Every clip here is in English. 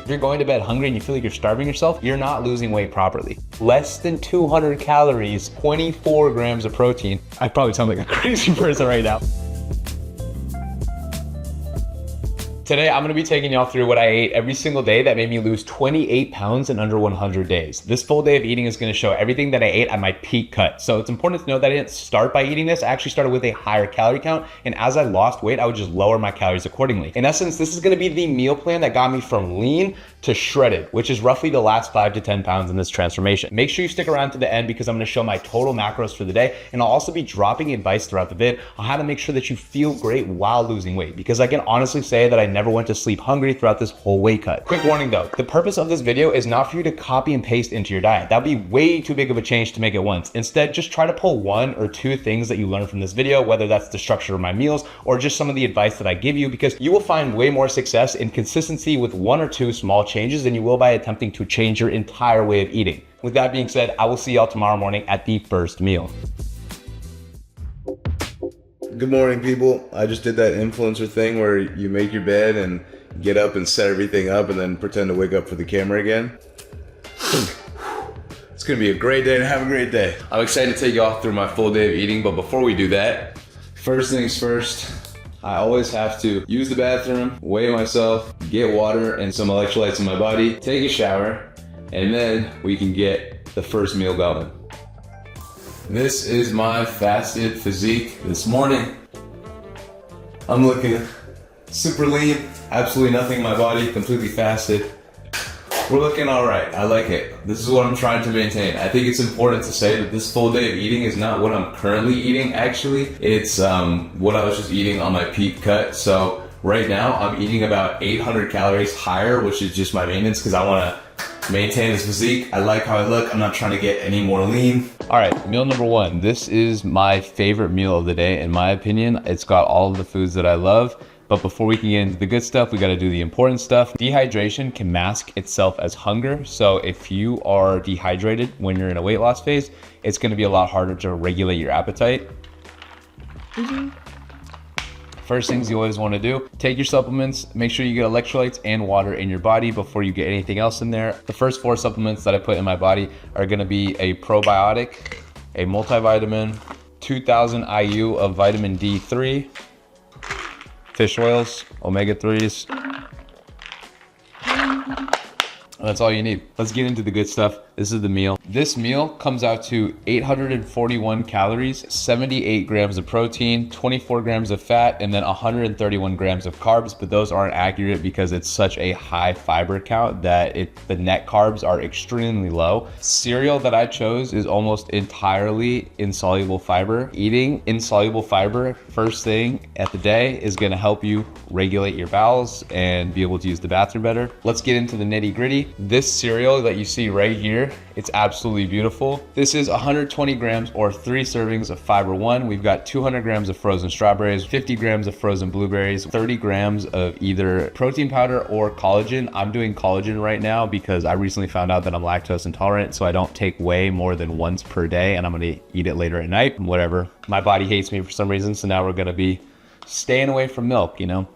If you're going to bed hungry and you feel like you're starving yourself, you're not losing weight properly. Less than 200 calories, 24 grams of protein. I probably sound like a crazy person right now. Today, I'm gonna be taking y'all through what I ate every single day that made me lose 28 pounds in under 100 days. This full day of eating is gonna show everything that I ate at my peak cut. So it's important to know that I didn't start by eating this. I actually started with a higher calorie count. And as I lost weight, I would just lower my calories accordingly. In essence, this is gonna be the meal plan that got me from lean to shredded, which is roughly the last 5 to 10 pounds in this transformation. Make sure you stick around to the end because I'm gonna show my total macros for the day. And I'll also be dropping advice throughout the vid on how to make sure that you feel great while losing weight. Because I can honestly say that I never went to sleep hungry throughout this whole weight cut. Quick warning though, the purpose of this video is not for you to copy and paste into your diet. That'd be way too big of a change to make it once. Instead, just try to pull 1 or 2 things that you learn from this video, whether that's the structure of my meals or just some of the advice that I give you, because you will find way more success in consistency with 1 or 2 small changes than you will by attempting to change your entire way of eating. With that being said, I will see y'all tomorrow morning at the first meal. Good morning, people. I just did that influencer thing where you make your bed and get up and set everything up and then pretend to wake up for the camera again. It's gonna be a great day and have a great day. I'm excited to take you all through my full day of eating, but before we do that, first things first, I always have to use the bathroom, weigh myself, get water and some electrolytes in my body, take a shower, and then we can get the first meal going. This is my fasted physique this morning. I'm looking super lean, absolutely nothing in my body, completely fasted. We're looking all right, I like it. This is what I'm trying to maintain. I think it's important to say that this full day of eating is not what I'm currently eating actually. It's what I was just eating on my peak cut. So right now I'm eating about 800 calories higher, which is just my maintenance because I wanna maintain this physique. I like how I look. I'm not trying to get any more lean. All right, meal number 1. This is my favorite meal of the day. In my opinion, it's got all of the foods that I love. But before we can get into the good stuff, we gotta do the important stuff. Dehydration can mask itself as hunger. So if you are dehydrated when you're in a weight loss phase, it's gonna be a lot harder to regulate your appetite. First things you always want to do, take your supplements, make sure you get electrolytes and water in your body before you get anything else in there. The first 4 supplements that I put in my body are going to be a probiotic, a multivitamin, 2000 IU of vitamin D3, fish oils, omega-3s. And that's all you need. Let's get into the good stuff. This is the meal. This meal comes out to 841 calories, 78 grams of protein, 24 grams of fat, and then 131 grams of carbs, but those aren't accurate because it's such a high fiber count that the net carbs are extremely low. Cereal that I chose is almost entirely insoluble fiber. Eating insoluble fiber first thing at the day is gonna help you regulate your bowels and be able to use the bathroom better. Let's get into the nitty gritty. This cereal that you see right here, it's absolutely beautiful. This is 120 grams or 3 servings of fiber 1. We've got 200 grams of frozen strawberries, 50 grams of frozen blueberries, 30 grams of either protein powder or collagen. I'm doing collagen right now because I recently found out that I'm lactose intolerant, so I don't take whey more than once per day, and I'm gonna eat it later at night, whatever. My body hates me for some reason, so now we're gonna be staying away from milk, you know?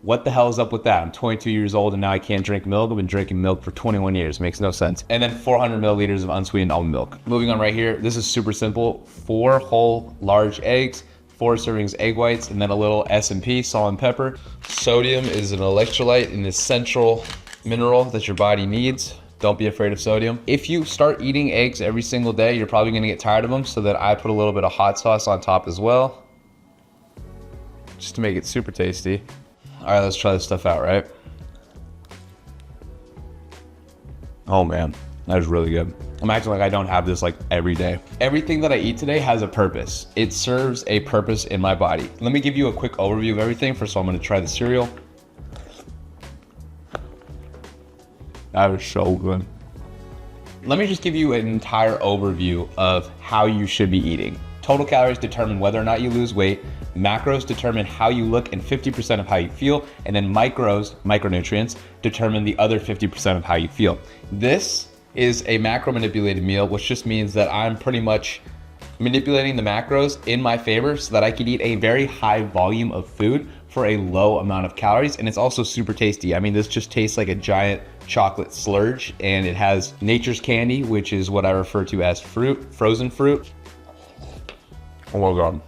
What the hell is up with that? I'm 22 years old and now I can't drink milk. I've been drinking milk for 21 years. Makes no sense. And then 400 milliliters of unsweetened almond milk. Moving on right here. This is super simple. 4 whole large eggs, 4 servings egg whites, and then a little S&P, salt and pepper. Sodium is an electrolyte, an essential mineral that your body needs. Don't be afraid of sodium. If you start eating eggs every single day, you're probably gonna get tired of them, so that I put a little bit of hot sauce on top as well, just to make it super tasty. All right, let's try this stuff out, right? Oh man, that is really good. I'm acting like I don't have this like every day. Everything that I eat today has a purpose. It serves a purpose in my body. Let me give you a quick overview of everything. First of all, I'm gonna try the cereal. That is so good. Let me just give you an entire overview of how you should be eating. Total calories determine whether or not you lose weight. Macros determine how you look and 50% of how you feel. And then micros, micronutrients, determine the other 50% of how you feel. This is a macro manipulated meal, which just means that I'm pretty much manipulating the macros in my favor so that I can eat a very high volume of food for a low amount of calories, and it's also super tasty. I mean, this just tastes like a giant chocolate slurge, and it has nature's candy, which is what I refer to as fruit, frozen fruit. Oh my God,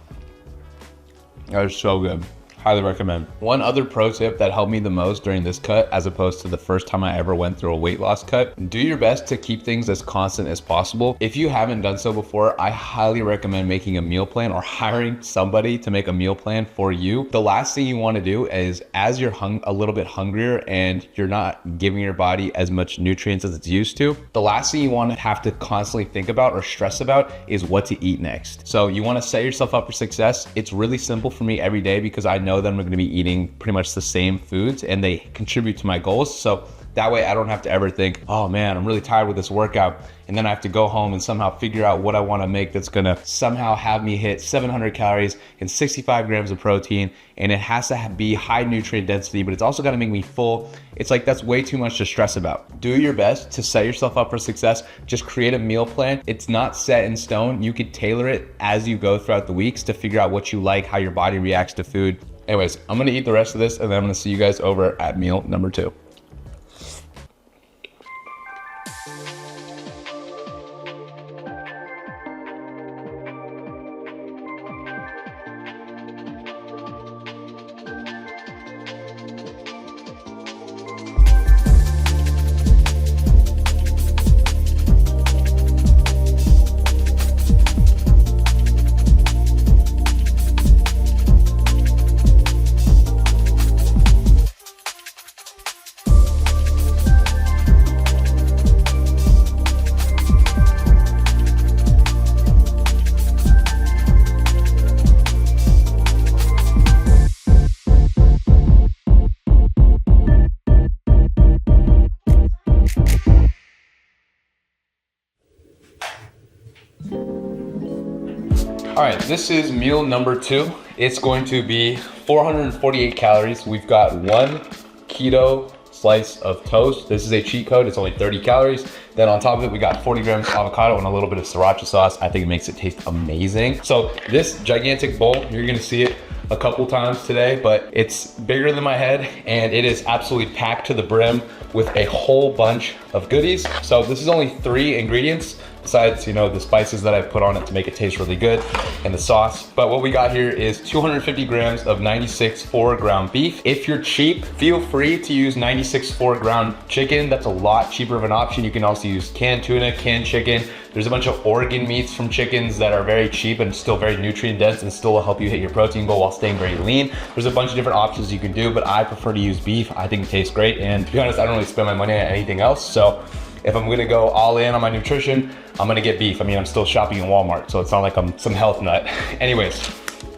that is so good. Highly recommend. One other pro tip that helped me the most during this cut, as opposed to the first time I ever went through a weight loss cut, do your best to keep things as constant as possible. If you haven't done so before, I highly recommend making a meal plan or hiring somebody to make a meal plan for you. The last thing you want to do is, as you're a little bit hungrier and you're not giving your body as much nutrients as it's used to, the last thing you want to have to constantly think about or stress about is what to eat next. So you want to set yourself up for success. It's really simple for me every day because I know that I'm going to be eating pretty much the same foods and they contribute to my goals. So that way I don't have to ever think, oh man, I'm really tired with this workout. And then I have to go home and somehow figure out what I want to make that's going to somehow have me hit 700 calories and 65 grams of protein. And it has to be high nutrient density, but it's also got to make me full. It's like, that's way too much to stress about. Do your best to set yourself up for success. Just create a meal plan. It's not set in stone. You could tailor it as you go throughout the weeks to figure out what you like, how your body reacts to food. Anyways, I'm gonna eat the rest of this and then I'm gonna see you guys over at meal number 2. All right, this is meal number 2. It's going to be 448 calories. We've got 1 keto slice of toast. This is a cheat code. It's only 30 calories. Then on top of it, we got 40 grams of avocado and a little bit of sriracha sauce. I think it makes it taste amazing. So this gigantic bowl, you're gonna see it a couple times today, but it's bigger than my head and it is absolutely packed to the brim with a whole bunch of goodies. So this is only 3 ingredients besides, you know, the spices that I've put on it to make it taste really good and the sauce. But what we got here is 250 grams of 96.4 ground beef. If you're cheap, feel free to use 96.4 ground chicken. That's a lot cheaper of an option. You can also use canned tuna, canned chicken. There's a bunch of organ meats from chickens that are very cheap and still very nutrient dense and still will help you hit your protein goal while staying very lean. There's a bunch of different options you can do, but I prefer to use beef. I think it tastes great. And to be honest, I don't really spend my money on anything else. So if I'm gonna go all in on my nutrition, I'm gonna get beef. I mean, I'm still shopping in Walmart, so it's not like I'm some health nut. Anyways,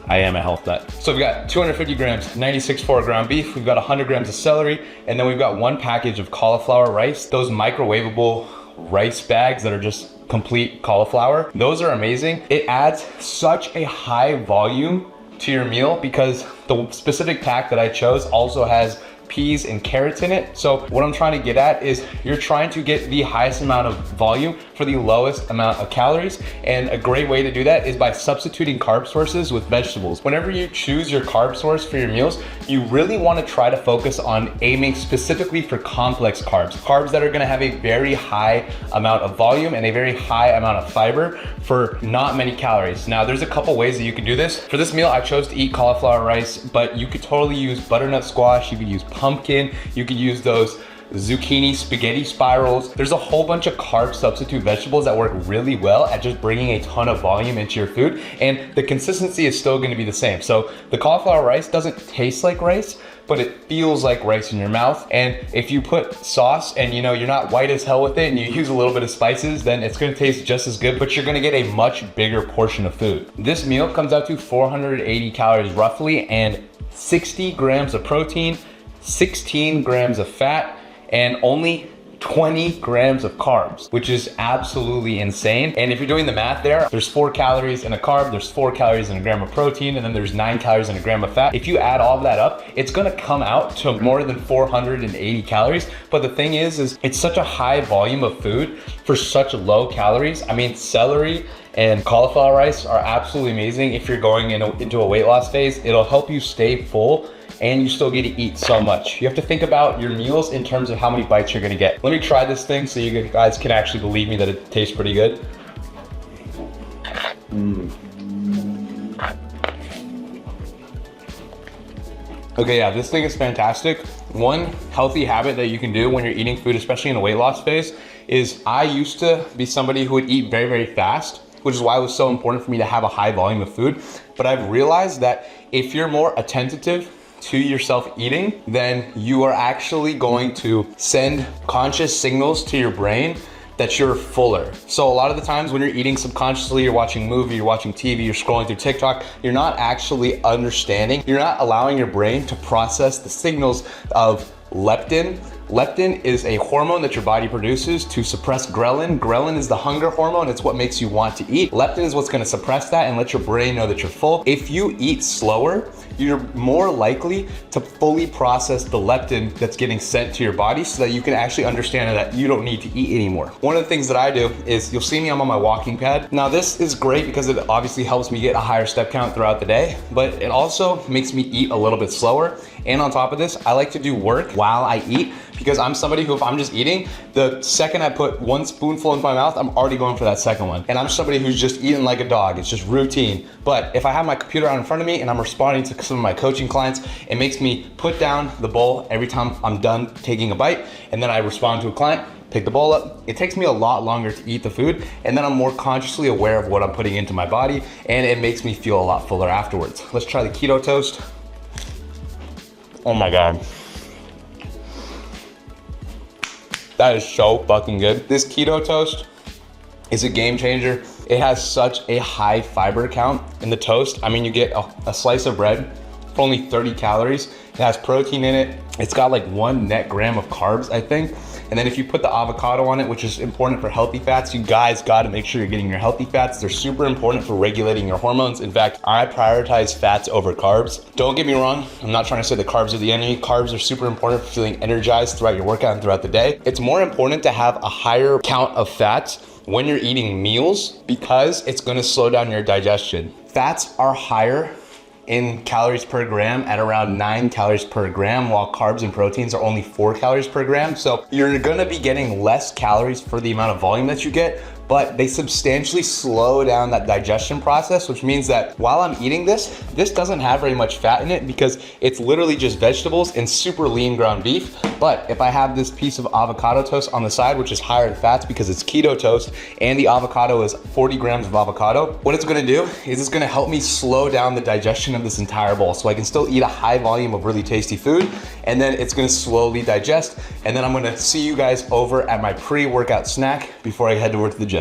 I am a health nut. So we've got 250 grams, 96.4 ground beef. We've got 100 grams of celery, and then we've got 1 package of cauliflower rice. Those microwavable rice bags that are just complete cauliflower. Those are amazing. It adds such a high volume to your meal because the specific pack that I chose also has peas and carrots in it. So what I'm trying to get at is you're trying to get the highest amount of volume for the lowest amount of calories. And a great way to do that is by substituting carb sources with vegetables. Whenever you choose your carb source for your meals, you really want to try to focus on aiming specifically for complex carbs. Carbs that are going to have a very high amount of volume and a very high amount of fiber for not many calories. Now, there's a couple ways that you can do this. For this meal, I chose to eat cauliflower rice, but you could totally use butternut squash. You could use pumpkin. You could use those zucchini spaghetti spirals. There's a whole bunch of carb substitute vegetables that work really well at just bringing a ton of volume into your food, and the consistency is still going to be the same. So the cauliflower rice doesn't taste like rice, but it feels like rice in your mouth. And if you put sauce and you know you're not white as hell with it and you use a little bit of spices, then it's going to taste just as good, but you're going to get a much bigger portion of food. This meal comes out to 480 calories roughly and 60 grams of protein, 16 grams of fat, and only 20 grams of carbs, which is absolutely insane. And if you're doing the math there's 4 calories in a carb, there's 4 calories in a gram of protein, and then there's 9 calories in a gram of fat. If you add all of that up, it's gonna come out to more than 480 calories. But the thing is it's such a high volume of food for such low calories. I mean, celery and cauliflower rice are absolutely amazing if you're going into a weight loss phase. It'll help you stay full and you still get to eat so much. You have to think about your meals in terms of how many bites you're gonna get. Let me try this thing so you guys can actually believe me that it tastes pretty good. Okay, yeah, this thing is fantastic. One healthy habit that you can do when you're eating food, especially in a weight loss phase, is I used to be somebody who would eat very, very fast, which is why it was so important for me to have a high volume of food. But I've realized that if you're more attentive to yourself eating, then you are actually going to send conscious signals to your brain that you're fuller. So a lot of the times when you're eating subconsciously, you're watching a movie, you're watching TV, you're scrolling through TikTok, you're not actually understanding, you're not allowing your brain to process the signals of leptin. Leptin is a hormone that your body produces to suppress ghrelin. Ghrelin is the hunger hormone. It's what makes you want to eat. Leptin is what's gonna suppress that and let your brain know that you're full. If you eat slower, you're more likely to fully process the leptin that's getting sent to your body so that you can actually understand that you don't need to eat anymore. One of the things that I do is, you'll see me, I'm on my walking pad. Now this is great because it obviously helps me get a higher step count throughout the day, but it also makes me eat a little bit slower. And on top of this, I like to do work while I eat, because I'm somebody who, if I'm just eating, the second I put one spoonful in my mouth, I'm already going for that second one. And I'm somebody who's just eating like a dog. It's just routine. But if I have my computer out in front of me and I'm responding to some of my coaching clients, it makes me put down the bowl every time I'm done taking a bite, and then I respond to a client, pick the bowl up. It takes me a lot longer to eat the food, and then I'm more consciously aware of what I'm putting into my body, and it makes me feel a lot fuller afterwards. Let's try the keto toast. Oh my God. That is so fucking good. This keto toast is a game changer. It has such a high fiber count in the toast. I mean, you get a slice of bread for only 30 calories. It has protein in it. It's got like 1 net gram of carbs, I think. And then if you put the avocado on it, which is important for healthy fats, you guys gotta make sure you're getting your healthy fats. They're super important for regulating your hormones. In fact, I prioritize fats over carbs. Don't get me wrong, I'm not trying to say that carbs are the enemy. Carbs are super important for feeling energized throughout your workout and throughout the day. It's more important to have a higher count of fats when you're eating meals, because it's gonna slow down your digestion. Fats are higher in calories per gram at around 9 calories per gram, while carbs and proteins are only 4 calories per gram. So you're gonna be getting less calories for the amount of volume that you get, but they substantially slow down that digestion process, which means that while I'm eating this doesn't have very much fat in it because it's literally just vegetables and super lean ground beef. But if I have this piece of avocado toast on the side, which is higher in fats because it's keto toast, and the avocado is 40 grams of avocado, what it's gonna do is it's gonna help me slow down the digestion of this entire bowl. So I can still eat a high volume of really tasty food, and then it's gonna slowly digest. And then I'm gonna see you guys over at my pre-workout snack before I head over to the gym.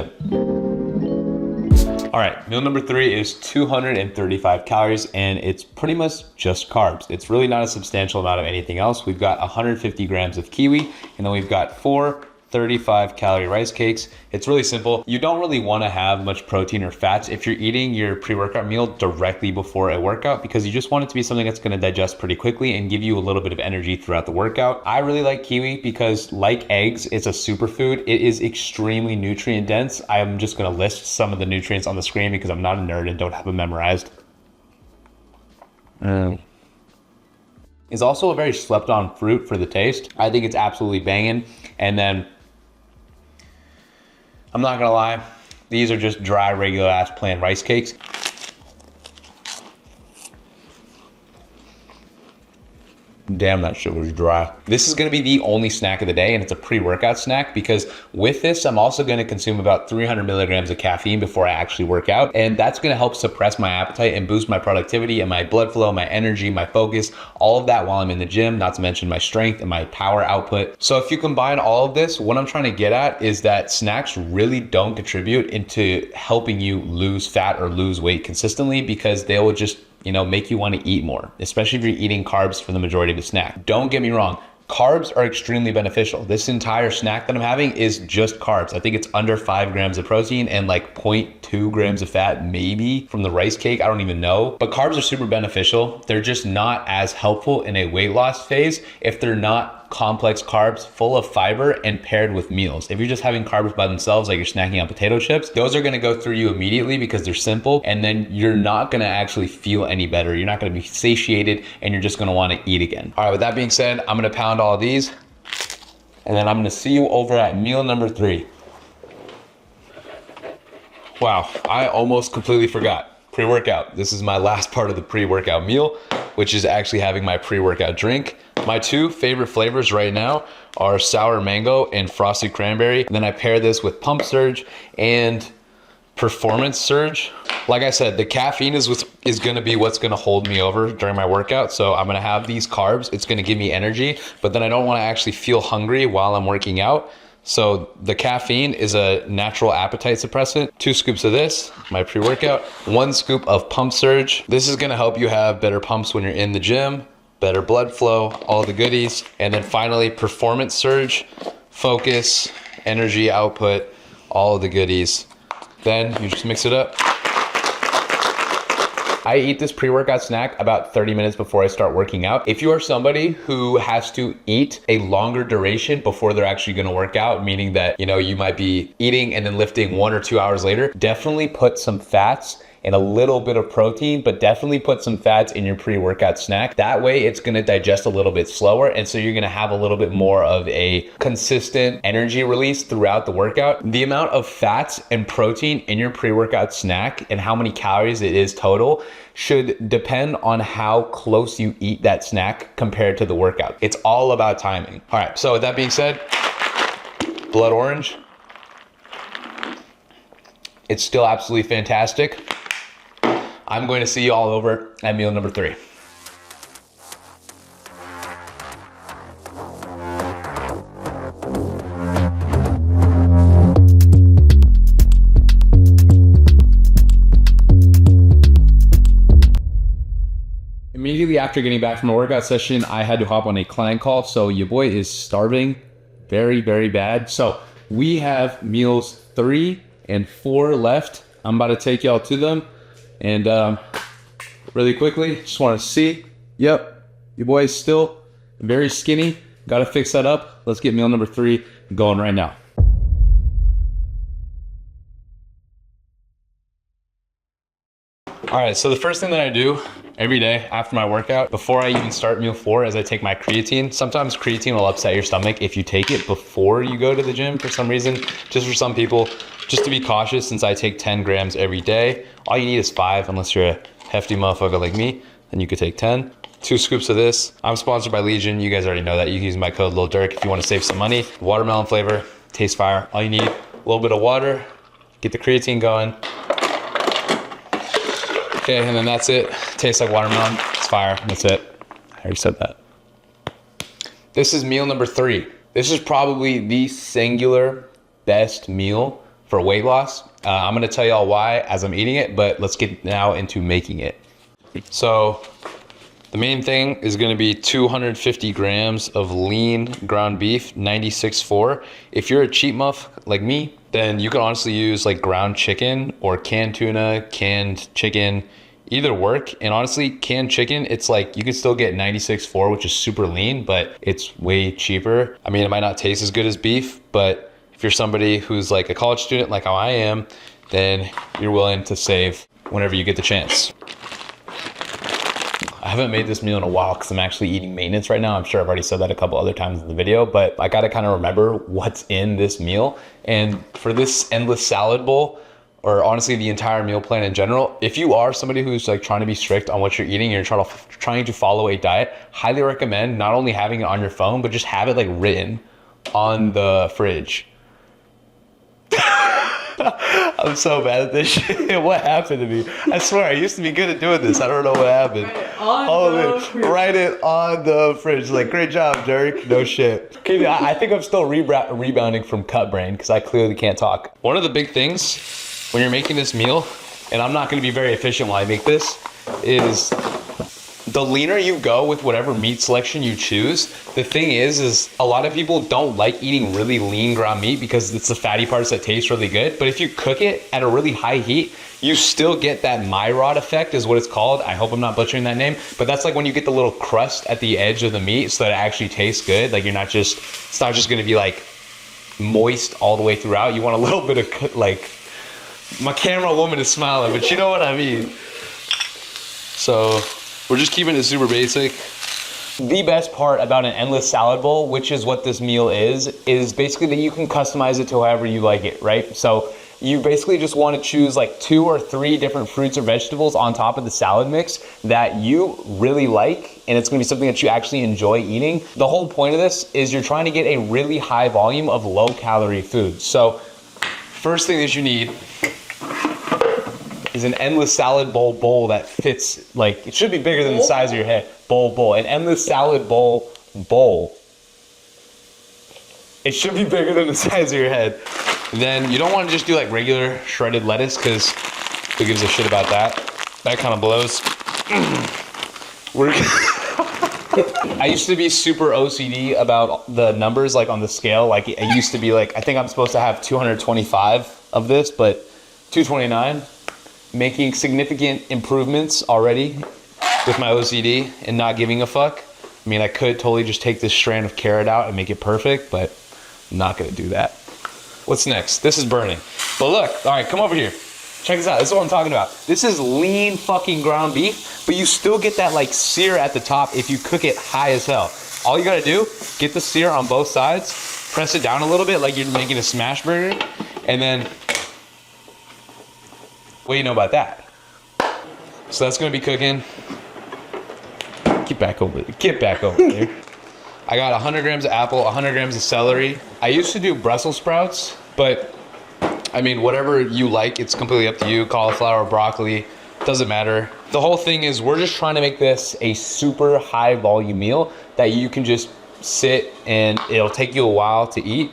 All right, meal number 3 is 235 calories, and it's pretty much just carbs. It's really not a substantial amount of anything else. We've got 150 grams of kiwi, and then we've got 4 35 calorie rice cakes. It's really simple. You don't really want to have much protein or fats if you're eating your pre-workout meal directly before a workout, because you just want it to be something that's going to digest pretty quickly and give you a little bit of energy throughout the workout. I really like kiwi because, like eggs, it's a superfood. It is extremely nutrient dense. I'm just going to list some of the nutrients on the screen because I'm not a nerd and don't have them memorized. It's also a very slept on fruit for the taste. I think it's absolutely banging. And then, I'm not gonna lie, these are just dry, regular ass plain rice cakes. Damn, that shit was dry. This is gonna be the only snack of the day, and it's a pre-workout snack because with this, I'm also gonna consume about 300 milligrams of caffeine before I actually work out. And that's gonna help suppress my appetite and boost my productivity and my blood flow, my energy, my focus, all of that while I'm in the gym, not to mention my strength and my power output. So if you combine all of this, what I'm trying to get at is that snacks really don't contribute into helping you lose fat or lose weight consistently, because they will just make you want to eat more, especially if you're eating carbs for the majority of the snack. Don't get me wrong, carbs are extremely beneficial. This entire snack that I'm having is just carbs. I think it's under 5 grams of protein and like 0.2 grams of fat, maybe from the rice cake. I don't even know. But carbs are super beneficial. They're just not as helpful in a weight loss phase if they're not complex carbs full of fiber and paired with meals. If you're just having carbs by themselves, like you're snacking on potato chips, those are gonna go through you immediately because they're simple, and then you're not gonna actually feel any better. You're not gonna be satiated, and you're just gonna wanna eat again. All right, with that being said, I'm gonna pound all of these, and then I'm gonna see you over at meal number 3. Wow, I almost completely forgot. Pre-workout. This is my last part of the pre-workout meal, which is actually having my pre-workout drink. My 2 favorite flavors right now are sour mango and frosted cranberry. And then I pair this with pump surge and performance surge. Like I said, the caffeine is gonna be what's gonna hold me over during my workout. So I'm gonna have these carbs. It's gonna give me energy, but then I don't wanna actually feel hungry while I'm working out. So the caffeine is a natural appetite suppressant. 2 scoops of this, my pre-workout. 1 scoop of pump surge. This is gonna help you have better pumps when you're in the gym, better blood flow, all the goodies. And then finally, performance surge, focus, energy output, all of the goodies. Then you just mix it up. I eat this pre-workout snack about 30 minutes before I start working out. If you are somebody who has to eat a longer duration before they're actually gonna work out, meaning that, you know, you might be eating and then lifting 1 or 2 hours later, definitely put some fats and a little bit of protein, but definitely put some fats in your pre-workout snack. That way it's gonna digest a little bit slower, and so you're gonna have a little bit more of a consistent energy release throughout the workout. The amount of fats and protein in your pre-workout snack and how many calories it is total should depend on how close you eat that snack compared to the workout. It's all about timing. All right, so with that being said, blood orange. It's still absolutely fantastic. I'm going to see you all over at meal number 3. Immediately after getting back from a workout session, I had to hop on a client call. So your boy is starving very, very bad. So we have meals 3 and 4 left. I'm about to take y'all to them. And really quickly, just want to see. Yep, your boy is still very skinny. Got to fix that up. Let's get meal number 3 going right now. All right, so the first thing that I do every day after my workout, before I even start meal 4, is I take my creatine. Sometimes creatine will upset your stomach if you take it before you go to the gym for some reason. Just for some people, just to be cautious, since I take 10 grams every day, all you need is 5, unless you're a hefty motherfucker like me, then you could take 10. 2 scoops of this. I'm sponsored by Legion. You guys already know that. You can use my code Dirk if you want to save some money. Watermelon flavor, tastes fire. All you need, a little bit of water, get the creatine going. Okay, and then that's it. Tastes like watermelon. It's fire. That's it. I already said that. This is meal number 3. This is probably the singular best meal for weight loss. I'm gonna tell y'all why as I'm eating it, but let's get now into making it. So the main thing is gonna be 250 grams of lean ground beef, 96.4. If you're a cheap muff like me, then you can honestly use like ground chicken or canned tuna, canned chicken, either work. And honestly, canned chicken, it's like you can still get 96.4, which is super lean, but it's way cheaper. I mean, it might not taste as good as beef, but if you're somebody who's like a college student like how I am, then you're willing to save whenever you get the chance. I haven't made this meal in a while because I'm actually eating maintenance right now. I'm sure I've already said that a couple other times in the video, but I gotta kind of remember what's in this meal. And for this endless salad bowl, or honestly the entire meal plan in general, if you are somebody who's like trying to be strict on what you're eating, you're trying to follow a diet, highly recommend not only having it on your phone, but just have it like written on the fridge. I'm so bad at this shit. What happened to me? I swear, I used to be good at doing this. I don't know what happened. Write it on the fridge. Like, great job, Dirk. No shit. Okay, I think I'm still rebounding from cut brain because I clearly can't talk. One of the big things when you're making this meal, and I'm not going to be very efficient while I make this, is the leaner you go with whatever meat selection you choose, the thing is a lot of people don't like eating really lean ground meat because it's the fatty parts that taste really good. But if you cook it at a really high heat, you still get that Maillard effect is what it's called. I hope I'm not butchering that name, but that's like when you get the little crust at the edge of the meat so that it actually tastes good. Like it's not just gonna be like moist all the way throughout. You want a little bit of like, my camera woman is smiling, but you know what I mean. So we're just keeping it super basic. The best part about an endless salad bowl, which is what this meal is basically that you can customize it to however you like it, right? So you basically just want to choose like 2 or 3 different fruits or vegetables on top of the salad mix that you really like, and it's going to be something that you actually enjoy eating. The whole point of this is you're trying to get a really high volume of low calorie food. So first thing that you need is an endless salad bowl that fits, like, it should be bigger than the size of your head. Bowl. An endless salad bowl. It should be bigger than the size of your head. Then you don't want to just do like regular shredded lettuce because who gives a shit about that? That kind of blows. I used to be super OCD about the numbers, like on the scale. Like it used to be like, I think I'm supposed to have 225 of this, but 229. Making significant improvements already with my OCD and not giving a fuck. I mean, I could totally just take this strand of carrot out and make it perfect, but I'm not gonna do that. What's next? This is burning. But look, all right, come over here. Check this out, this is what I'm talking about. This is lean fucking ground beef, but you still get that like sear at the top if you cook it high as hell. All you gotta do, get the sear on both sides, press it down a little bit like you're making a smash burger, and then what do you know about that? So that's gonna be cooking. Get back over there. I got 100 grams of apple, 100 grams of celery. I used to do Brussels sprouts, but I mean, whatever you like, it's completely up to you. Cauliflower, broccoli, doesn't matter. The whole thing is we're just trying to make this a super high volume meal that you can just sit and it'll take you a while to eat.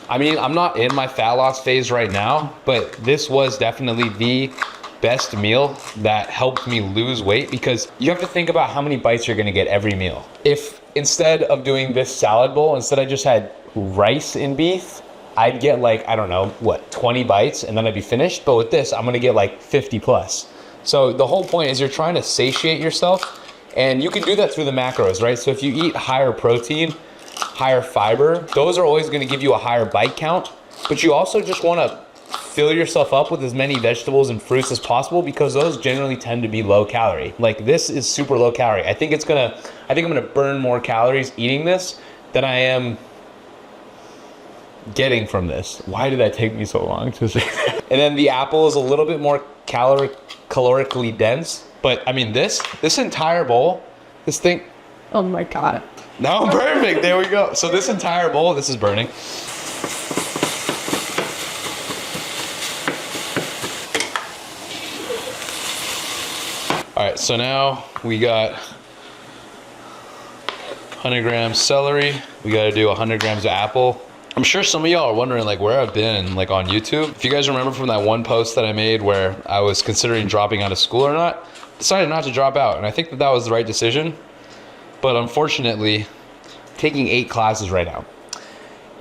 I mean, I'm not in my fat loss phase right now, but this was definitely the best meal that helped me lose weight because you have to think about how many bites you're gonna get every meal. If instead of doing this salad bowl, instead I just had rice and beef, I'd get like, I don't know, what, 20 bites and then I'd be finished. But with this, I'm gonna get like 50 plus. So the whole point is you're trying to satiate yourself and you can do that through the macros, right? So if you eat higher protein, higher fiber, those are always gonna give you a higher bite count, but you also just wanna fill yourself up with as many vegetables and fruits as possible because those generally tend to be low calorie. Like this is super low calorie. I think I'm gonna burn more calories eating this than I am getting from this. Why did that take me so long to say that? And then the apple is a little bit more calorically dense, but I mean this entire bowl, this thing. Oh my God. No, perfect, there we go. So this entire bowl, this is burning. All right, so now we got 100 grams celery. We gotta do 100 grams of apple. I'm sure some of y'all are wondering like where I've been like on YouTube. If you guys remember from that one post that I made where I was considering dropping out of school or not, decided not to drop out. And I think that was the right decision. But unfortunately, taking 8 classes right now.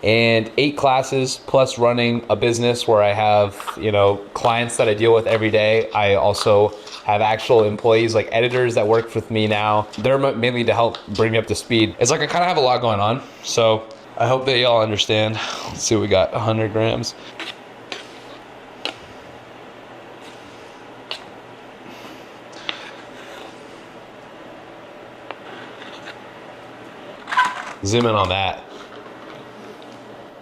And 8 classes plus running a business where I have, clients that I deal with every day. I also have actual employees like editors that work with me now. They're mainly to help bring me up to speed. It's like I kind of have a lot going on. So I hope that y'all understand. Let's see what we got, 100 grams. Zoom in on that.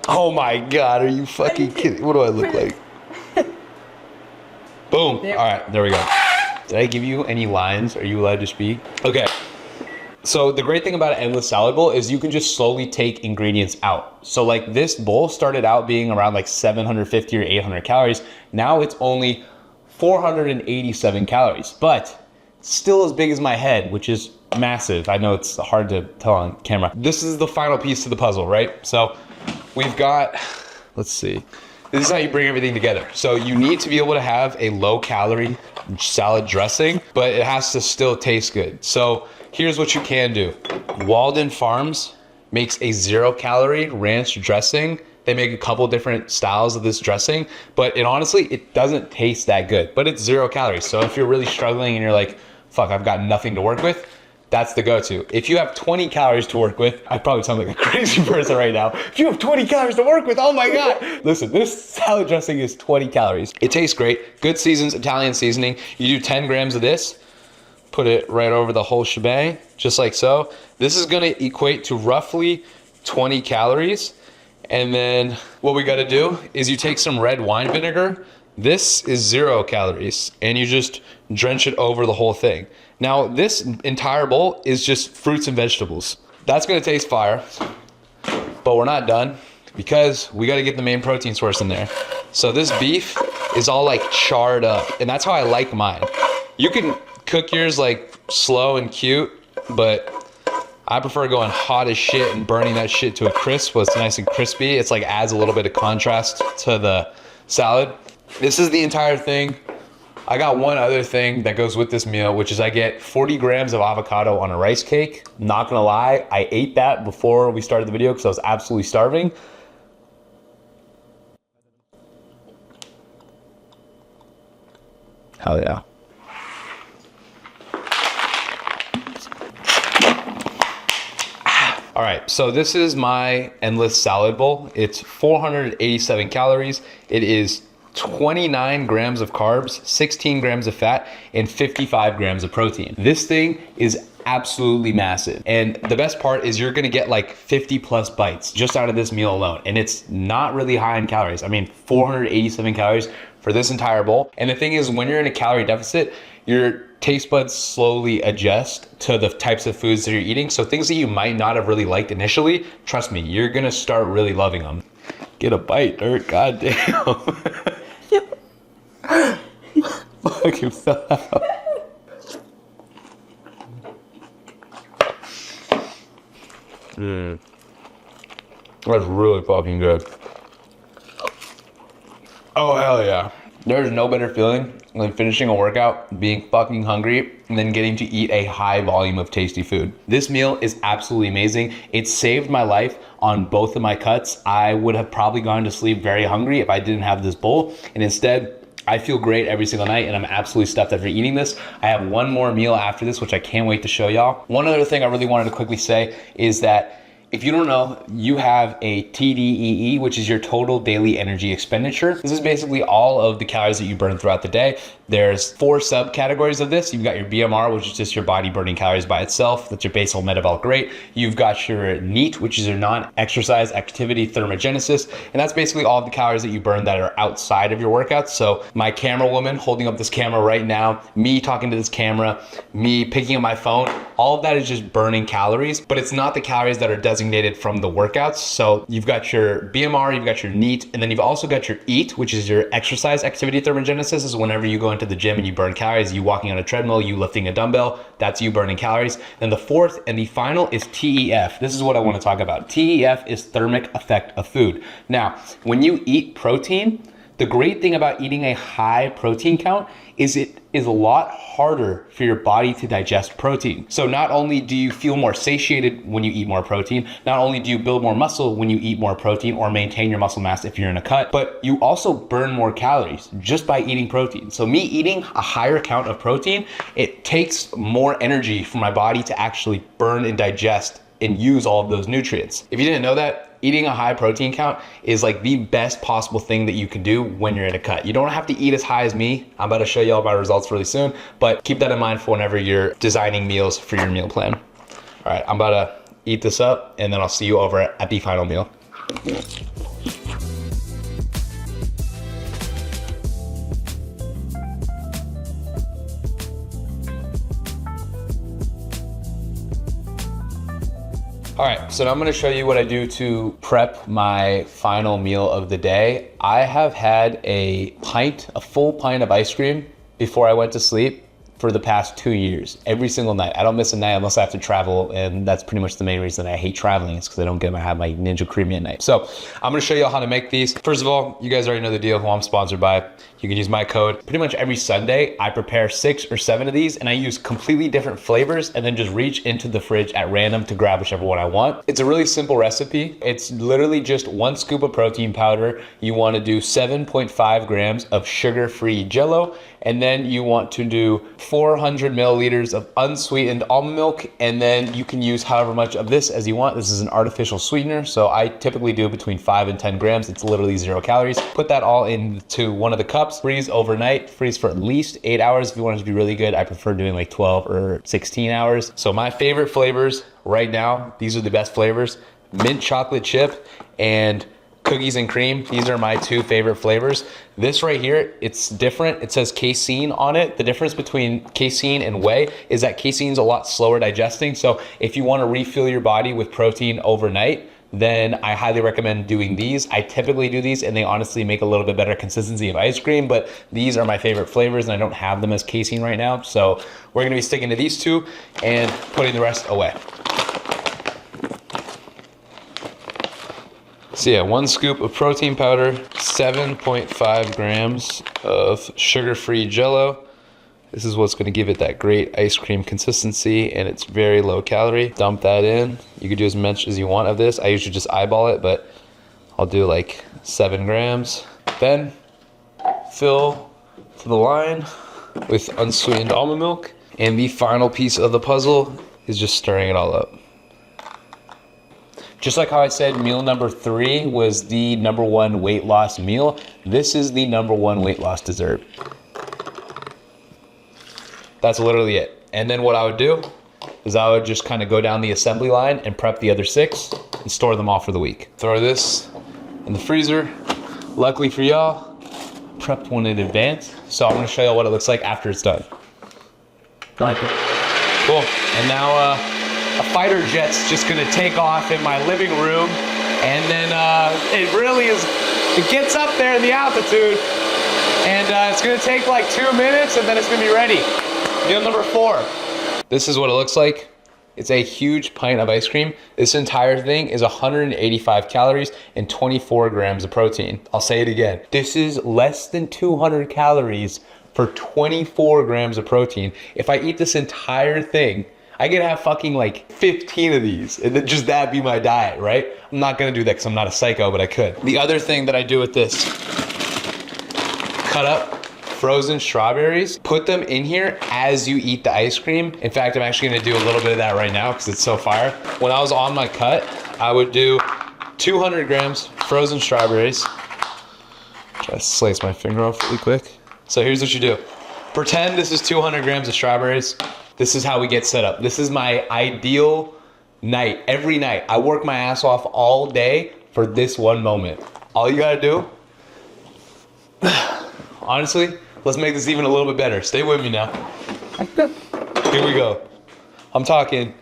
Oh my God, are you fucking kidding? What do I look like? Boom. All right, there we go. Did I give you any lines? Are you allowed to speak? Okay. So the great thing about an endless salad bowl is you can just slowly take ingredients out. So like this bowl started out being around like 750 or 800 calories. Now it's only 487 calories, but still as big as my head, which is massive. I know it's hard to tell on camera. This is the final piece to the puzzle, right? So we've got, let's see, This is how you bring everything together. So you need to be able to have a low calorie salad dressing, but it has to still taste good. So here's what you can do. Walden Farms makes a 0 calorie ranch dressing. They make a couple different styles of this dressing, but honestly, it doesn't taste that good, but it's 0 calories. So if you're really struggling and you're like, fuck, I've got nothing to work with, that's the go-to. If you have 20 calories to work with, I probably sound like a crazy person right now. If you have 20 calories to work with, oh my God. Listen, this salad dressing is 20 calories. It tastes great. Good seasons, Italian seasoning. You do 10 grams of this, put it right over the whole shebang, just like so. This is gonna equate to roughly 20 calories. And then what we gotta do is you take some red wine vinegar. This is 0 calories, and you just drench it over the whole thing. Now, this entire bowl is just fruits and vegetables. That's gonna taste fire, but we're not done because we gotta get the main protein source in there. So this beef is all like charred up, and that's how I like mine. You can cook yours like slow and cute, but I prefer going hot as shit and burning that shit to a crisp so it's nice and crispy. It's like adds a little bit of contrast to the salad. This is the entire thing. I got one other thing that goes with this meal, which is I get 40 grams of avocado on a rice cake. Not gonna lie, I ate that before we started the video because I was absolutely starving. Hell yeah. All right, so this is my endless salad bowl. It's 487 calories. It is 29 grams of carbs, 16 grams of fat, and 55 grams of protein. This thing is absolutely massive. And the best part is you're gonna get like 50 plus bites just out of this meal alone. And it's not really high in calories. I mean, 487 calories for this entire bowl. And the thing is, when you're in a calorie deficit, your taste buds slowly adjust to the types of foods that you're eating. So things that you might not have really liked initially, trust me, you're gonna start really loving them. Get a bite, Dirk, goddamn. Fucking fell out. That's really fucking good. Oh, hell yeah. There's no better feeling than finishing a workout, being fucking hungry, and then getting to eat a high volume of tasty food. This meal is absolutely amazing. It saved my life on both of my cuts. I would have probably gone to sleep very hungry if I didn't have this bowl, and instead, I feel great every single night, and I'm absolutely stuffed after eating this. I have one more meal after this, which I can't wait to show y'all. One other thing I really wanted to quickly say is that if you don't know, you have a TDEE, which is your total daily energy expenditure. This is basically all of the calories that you burn throughout the day. There's 4 subcategories of this. You've got your BMR, which is just your body burning calories by itself. That's your basal metabolic rate. You've got your NEAT, which is your non-exercise activity thermogenesis. And that's basically all of the calories that you burn that are outside of your workouts. So my camera woman holding up this camera right now, me talking to this camera, me picking up my phone, all of that is just burning calories, but it's not the calories that are designated from the workouts. So you've got your BMR, you've got your NEAT, and then you've also got your EAT, which is your exercise activity thermogenesis. This is whenever you go into the gym and you burn calories, you walking on a treadmill, you lifting a dumbbell, that's you burning calories. Then the fourth and the final is TEF. This is what I want to talk about. TEF is thermic effect of food. Now, when you eat protein, the great thing about eating a high protein count is it is a lot harder for your body to digest protein. So not only do you feel more satiated when you eat more protein, not only do you build more muscle when you eat more protein or maintain your muscle mass if you're in a cut, but you also burn more calories just by eating protein. So me eating a higher count of protein, it takes more energy for my body to actually burn and digest and use all of those nutrients. If you didn't know that, eating a high protein count is like the best possible thing that you can do when you're in a cut. You don't have to eat as high as me. I'm about to show y'all my results really soon, but keep that in mind for whenever you're designing meals for your meal plan. All right, I'm about to eat this up and then I'll see you over at the final meal. All right, so now I'm gonna show you what I do to prep my final meal of the day. I have had a full pint of ice cream before I went to sleep for the past 2 years, every single night. I don't miss a night unless I have to travel, and that's pretty much the main reason I hate traveling, is because I don't get to have my Ninja Creamy at night. So I'm gonna show you how to make these. First of all, you guys already know the deal, who I'm sponsored by. You can use my code. Pretty much every Sunday, I prepare 6 or 7 of these, and I use completely different flavors and then just reach into the fridge at random to grab whichever one I want. It's a really simple recipe. It's literally just 1 scoop of protein powder. You wanna do 7.5 grams of sugar-free Jell-O, and then you want to do 400 milliliters of unsweetened almond milk, and then you can use however much of this as you want. This is an artificial sweetener, so I typically do between 5 and 10 grams. It's literally 0 calories. Put that all into one of the cups, freeze overnight, freeze for at least 8 hours if you want it to be really good. I prefer doing like 12 or 16 hours. So my favorite flavors right now, these are the best flavors: mint chocolate chip and cookies and cream. These are my 2 favorite flavors. This right here, it's different. It says casein on it. The difference between casein and whey is that casein is a lot slower digesting. So if you want to refill your body with protein overnight, then I highly recommend doing these. I typically do these, and they honestly make a little bit better consistency of ice cream, but these are my favorite flavors, and I don't have them as casein right now. So we're gonna be sticking to these 2 and putting the rest away. So yeah, 1 scoop of protein powder, 7.5 grams of sugar-free Jell-O. This is what's gonna give it that great ice cream consistency, and it's very low calorie. Dump that in. You could do as much as you want of this. I usually just eyeball it, but I'll do like 7 grams. Then fill to the line with unsweetened almond milk. And the final piece of the puzzle is just stirring it all up. Just like how I said meal number 3 was the #1 weight loss meal, this is the #1 weight loss dessert. That's literally it. And then what I would do is I would just kind of go down the assembly line and prep the other 6 and store them all for the week. Throw this in the freezer. Luckily for y'all, prepped one in advance. So I'm gonna show y'all what it looks like after it's done. Cool. And now a fighter jet's just gonna take off in my living room, and then it really is, it gets up there in the altitude, and it's gonna take like 2 minutes, and then it's gonna be ready. Meal number 4. This is what it looks like. It's a huge pint of ice cream. This entire thing is 185 calories and 24 grams of protein. I'll say it again. This is less than 200 calories for 24 grams of protein. If I eat this entire thing, I could have fucking like 15 of these, and then just that be my diet, right? I'm not gonna do that because I'm not a psycho, but I could. The other thing that I do with this, cut up frozen strawberries, put them in here as you eat the ice cream. In fact, I'm actually gonna do a little bit of that right now because it's so fire. When I was on my cut, I would do 200 grams frozen strawberries. Try to slice my finger off really quick. So here's what you do. Pretend this is 200 grams of strawberries. This is how we get set up. This is my ideal night. Every night, I work my ass off all day for this one moment. All you gotta do, honestly, let's make this even a little bit better. Stay with me now. Here we go. I'm talking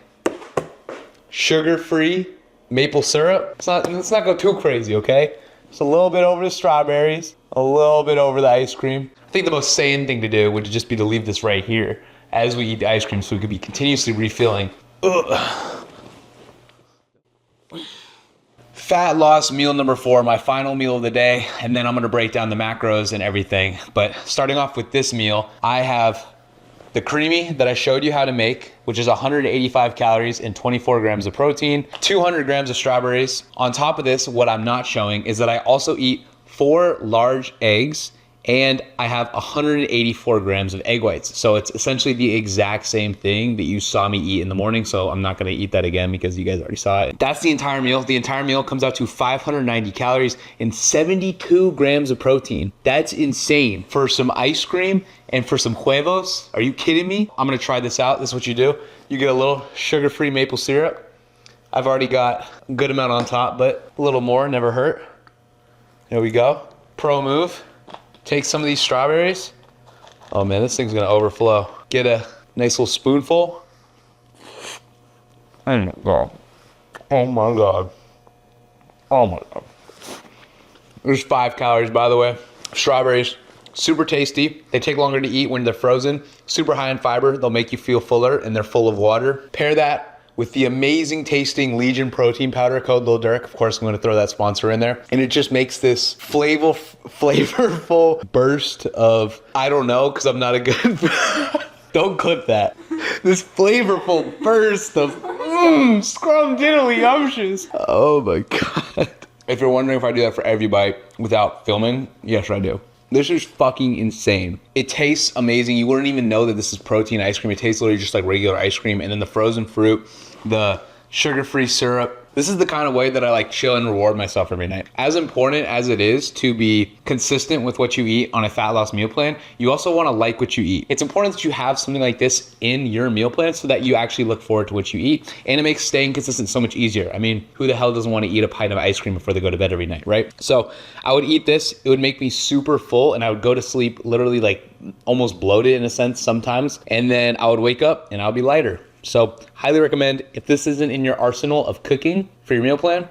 sugar-free maple syrup. Let's not go too crazy, okay? Just a little bit over the strawberries, a little bit over the ice cream. I think the most sane thing to do would just be to leave this right here as we eat the ice cream so we could be continuously refilling. Ugh. Fat loss meal number 4, my final meal of the day, and then I'm gonna break down the macros and everything. But starting off with this meal, I have the creamy that I showed you how to make, which is 185 calories and 24 grams of protein, 200 grams of strawberries. On top of this, what I'm not showing is that I also eat 4 large eggs, and I have 184 grams of egg whites. So it's essentially the exact same thing that you saw me eat in the morning. So I'm not gonna eat that again because you guys already saw it. That's the entire meal. The entire meal comes out to 590 calories and 72 grams of protein. That's insane for some ice cream and for some huevos. Are you kidding me? I'm gonna try this out. This is what you do. You get a little sugar-free maple syrup. I've already got a good amount on top, but a little more never hurt. There we go. Pro move. Take some of these strawberries. Oh man, this thing's gonna overflow. Get a nice little spoonful. Oh my god. Oh my god. Oh my god. There's 5 calories, by the way. Strawberries, Super tasty. They take longer to eat when they're frozen. Super high in fiber. They'll make you feel fuller, and they're full of water. Pair that with the amazing tasting Legion protein powder, code Lil Dirk. Of course, I'm going to throw that sponsor in there. And it just makes this flavorful burst of, I don't know, because I'm not a good... Don't clip that. This flavorful burst of scrumdiddlyumptious. Oh my God. If you're wondering if I do that for every bite without filming, yes, I do. This is fucking insane. It tastes amazing. You wouldn't even know that this is protein ice cream. It tastes literally just like regular ice cream. And then the frozen fruit, the sugar-free syrup. This is the kind of way that I like chill and reward myself every night. As important as it is to be consistent with what you eat on a fat loss meal plan, you also want to like what you eat. It's important that you have something like this in your meal plan so that you actually look forward to what you eat, and it makes staying consistent so much easier. I mean, who the hell doesn't want to eat a pint of ice cream before they go to bed every night, right? So I would eat this, it would make me super full, and I would go to sleep literally like almost bloated in a sense sometimes, and then I would wake up and I'll be lighter. So highly recommend, if this isn't in your arsenal of cooking for your meal plan,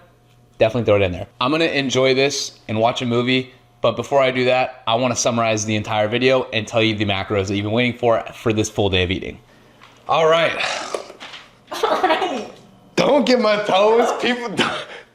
definitely throw it in there. I'm gonna enjoy this and watch a movie, but before I do that, I wanna summarize the entire video and tell you the macros that you've been waiting for this full day of eating. All right. Don't get my toes, people,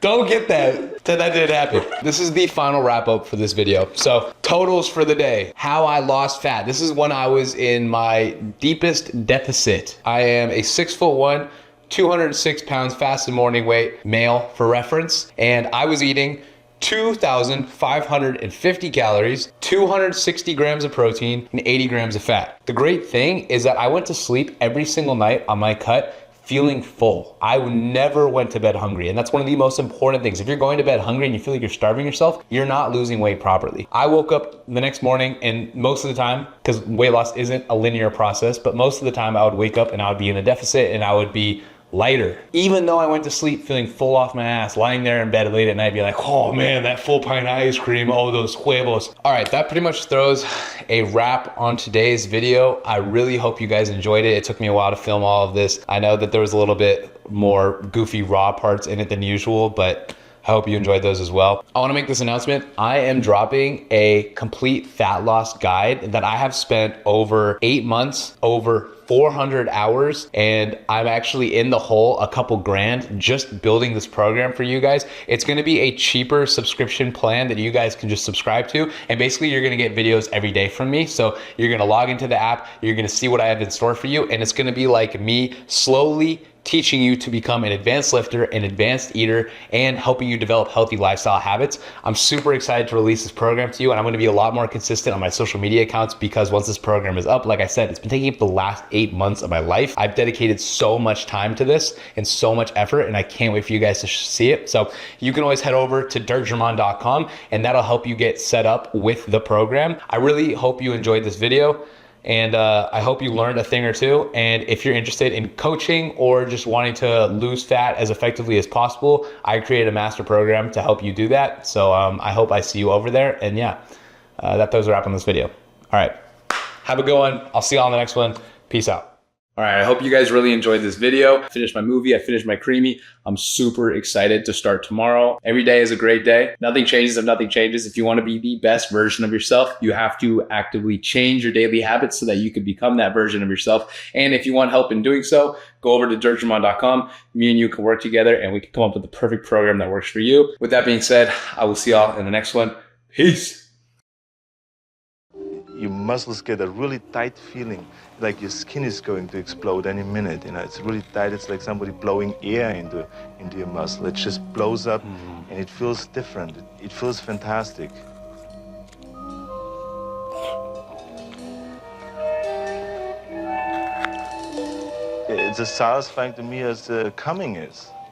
don't get that. That didn't happen. This is the final wrap up for this video. So totals for the day, how I lost fat. This is when I was in my deepest deficit. I am a 6'1", 206 pounds fasted morning weight, male for reference. And I was eating 2,550 calories, 260 grams of protein, and 80 grams of fat. The great thing is that I went to sleep every single night on my cut feeling full. I never went to bed hungry, and that's one of the most important things. If you're going to bed hungry and you feel like you're starving yourself, you're not losing weight properly. I woke up the next morning, and most of the time, because weight loss isn't a linear process, but most of the time I would wake up and I would be in a deficit and I would be lighter. Even though I went to sleep feeling full off my ass, lying there in bed late at night, be like, oh man, that full pint of ice cream, oh those huevos. All right, that pretty much throws a wrap on today's video. I really hope you guys enjoyed it. It took me a while to film all of this. I know that there was a little bit more goofy raw parts in it than usual, but I hope you enjoyed those as well. I wanna make this announcement. I am dropping a complete fat loss guide that I have spent over 8 months, over 400 hours, and I'm actually in the hole a couple grand just building this program for you guys. It's gonna be a cheaper subscription plan that you guys can just subscribe to, and basically you're gonna get videos every day from me. So you're gonna log into the app, you're gonna see what I have in store for you, and it's gonna be like me slowly teaching you to become an advanced lifter, an advanced eater, and helping you develop healthy lifestyle habits. I'm super excited to release this program to you, and I'm gonna be a lot more consistent on my social media accounts because once this program is up, like I said, it's been taking up the last 8 months of my life. I've dedicated so much time to this and so much effort, and I can't wait for you guys to see it. So you can always head over to dirkgerman.com, and that'll help you get set up with the program. I really hope you enjoyed this video. And I hope you learned a thing or two. And if you're interested in coaching or just wanting to lose fat as effectively as possible, I created a master program to help you do that. So I hope I see you over there. And yeah, that throws a wrap on this video. All right, have a good one. I'll see you all on the next one. Peace out. All right, I hope you guys really enjoyed this video. I finished my movie, I finished my creamy. I'm super excited to start tomorrow. Every day is a great day. Nothing changes if nothing changes. If you want to be the best version of yourself, you have to actively change your daily habits so that you can become that version of yourself. And if you want help in doing so, go over to dirkgerman.com. Me and you can work together and we can come up with the perfect program that works for you. With that being said, I will see y'all in the next one. Peace. Your muscles get a really tight feeling, like your skin is going to explode any minute. You know, it's really tight. It's like somebody blowing air into your muscle. It just blows up, and it feels different. It feels fantastic. It's as satisfying to me as coming is.